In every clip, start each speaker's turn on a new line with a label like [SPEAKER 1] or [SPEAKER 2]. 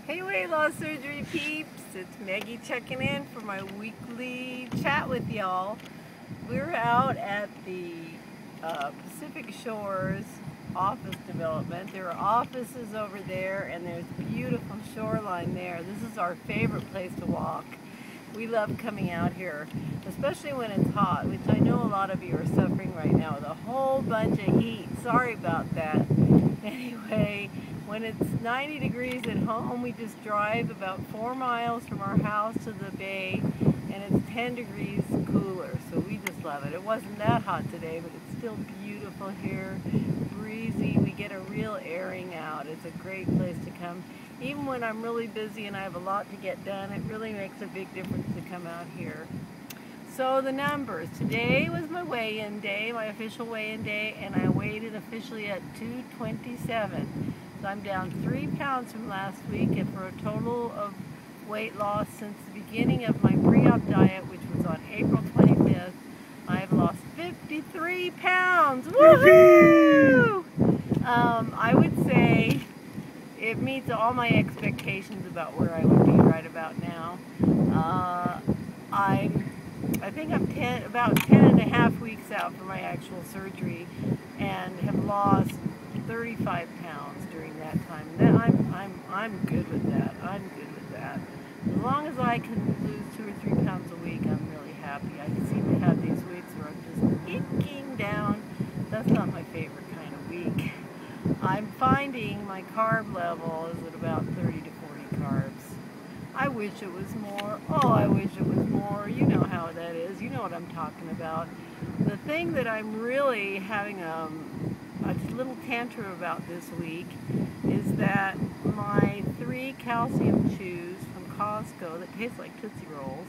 [SPEAKER 1] Hey weight loss surgery peeps, it's Maggie checking in for my weekly chat with y'all. We're out at the Pacific Shores office development. There are offices over there and there's beautiful shoreline there. This is our favorite place to walk. We love coming out here, especially when it's hot, which I know a lot of you are suffering right now with a whole bunch of heat. Sorry about that. Anyway, when it's 90 degrees at home, we just drive about 4 miles from our house to the bay, and it's 10 degrees cooler, so we just love it. It wasn't that hot today, but it's still beautiful here, breezy. We get a real airing out. It's a great place to come. Even when I'm really busy and I have a lot to get done, it really makes a big difference to come out here. So the numbers. Today was my weigh-in day, my official weigh-in day, and I weighed in officially at 227. So I'm down 3 pounds from last week, and for a total of weight loss since the beginning of my pre-op diet, which was on April 25th, I've lost 53 pounds. Woohoo! I would say it meets all my expectations about where I would be right about now. I think I'm about 10 and a half weeks out from my actual surgery and have lost 35 pounds during that time. I'm good with that. I'm good with that. As long as I can lose 2 or 3 pounds a week, I'm really happy. I seem to have these weeks where I'm just inking down. That's not my favorite kind of week. I'm finding my carb level is at about 30 to 40 carbs. I wish it was more. Oh, I wish it was more. You know how that is. You know what I'm talking about. The thing that I'm really having a little tantrum about this week is that my 3 calcium chews from Costco that taste like Tootsie Rolls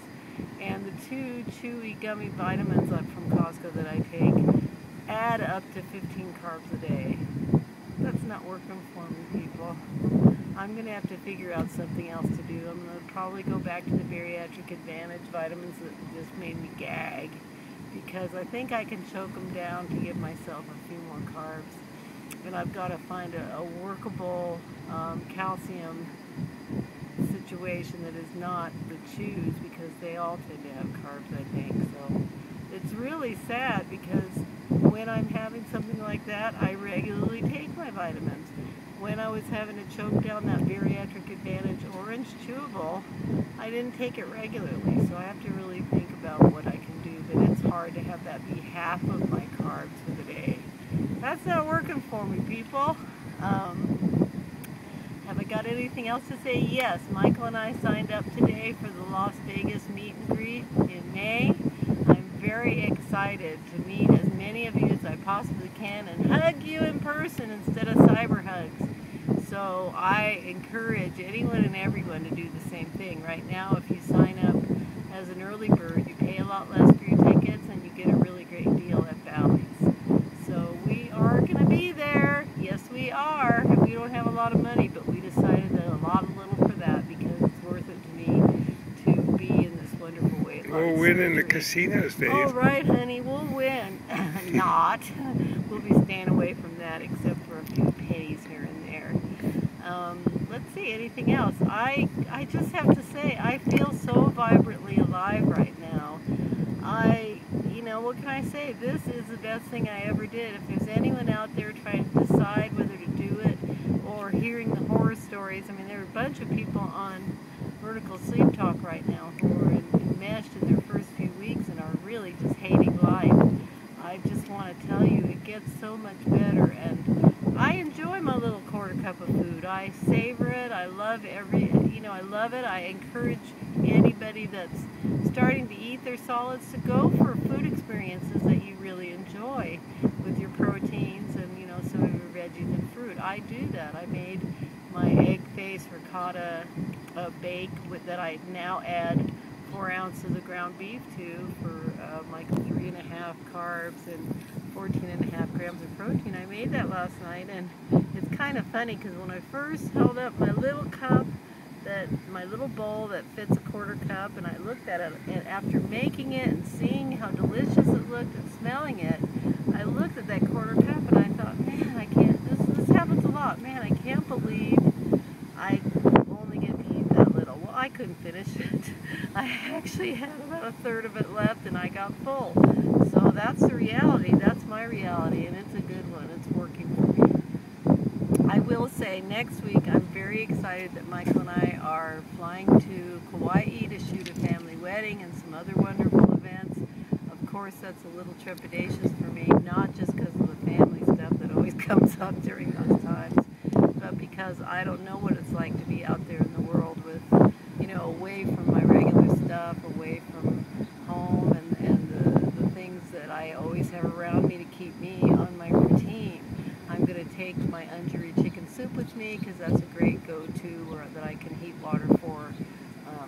[SPEAKER 1] and the 2 chewy gummy vitamins from Costco that I take add up to 15 carbs a day. That's not working for me, people. I'm going to have to figure out something else to do. I'm going to probably go back to the Bariatric Advantage vitamins that just made me gag, because I think I can choke them down to give myself a few more carbs. And I've got to find a workable calcium situation that is not the chews, because they all tend to have carbs, I think. So it's really sad, because when I'm having something like that, I regularly take my vitamins. When I was having to choke down that Bariatric Advantage Orange Chewable, I didn't take it regularly, so I have to really think about what I can do, but it's hard to have that be half of my carbs for the day. That's not working for me, people. Have I got anything else to say? Yes, Michael and I signed up today for the Las Vegas meet and greet in May. I'm very excited to meet as many of you as I possibly can and hug you in person instead of cyber hugs. So I encourage anyone and everyone to do the same thing. Right now, if you sign up as an early bird, you pay a lot less for your tickets and you get a really great deal at Bally's. So we are going to be there. Yes, we are. And we don't have a lot of money, but we decided that a little for that, because it's worth it to me to be in this wonderful weight loss.
[SPEAKER 2] We'll win in the casinos, Dave.
[SPEAKER 1] All right, honey, we'll win. Not. We'll be staying away from that, except for a few pennies here and there. Let's see, anything else? I just have to say, I feel so vibrantly alive right now. What can I say? This is the best thing I ever did. If there's anyone out there trying to decide whether to do it, or hearing the horror stories, I mean, there are a bunch of people on Vertical Sleep Talk right now who are enmeshed in their first few weeks and are really just hating life. I just want to tell you, it gets so much better, and I enjoy my little quarter cup of food. I savor it. I love I love it. I encourage anybody that's starting to eat their solids to go for food experiences that you really enjoy with your proteins and, some of your veggies and fruit. I do that. I made my egg face ricotta bake that I now add 4 ounces of ground beef to for like 3.5 carbs and 14.5 grams of protein. I made that last night, and it's kind of funny because when I first held up my little cup, my little bowl that fits a quarter cup, and I looked at it, and after making it and seeing how delicious it looked and smelling it, I looked at that quarter cup and I thought, man, I can't, this happens a lot, man, I can't believe I only get couldn't finish it. I actually had about a third of it left and I got full. So that's the reality. That's my reality, and it's a good one. It's working for me. I will say next week I'm very excited that Michael and I are flying to Kauai to shoot a family wedding and some other wonderful events. Of course, that's a little trepidatious for me, not just because of the family stuff that always comes up during those times, but because I don't know what it's like to be out there in the world with, you know, away from my regular stuff, away from home and the things that I always have around me to keep me on my routine. I'm going to take my unjuri chicken soup with me because that's a great go-to that I can heat water for.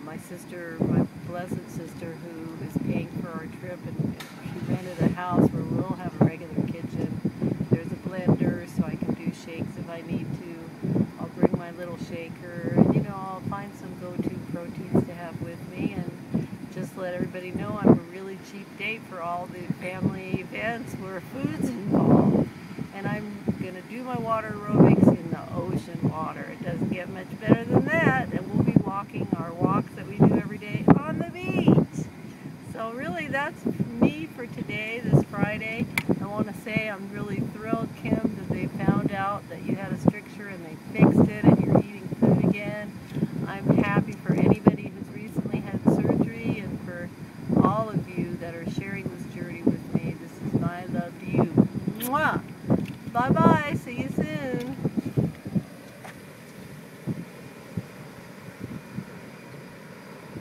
[SPEAKER 1] My sister, my blessed sister, who is paying for our trip, and she rented a house where we'll have a regular kitchen. There's a blender so I can do shakes if I need to. I'll bring my little shaker, and you know, I'll find some go-to proteins to have with me, and just let everybody know I'm a really cheap date for all the family events where food's involved. And I'm going to do my water aerobics in the ocean water. It doesn't get much better than that, and we'll be walking our walks that we do every day on the beach. So really, that's me for today, this Friday. I want to say I'm really thrilled, Kim, that they found out that you had a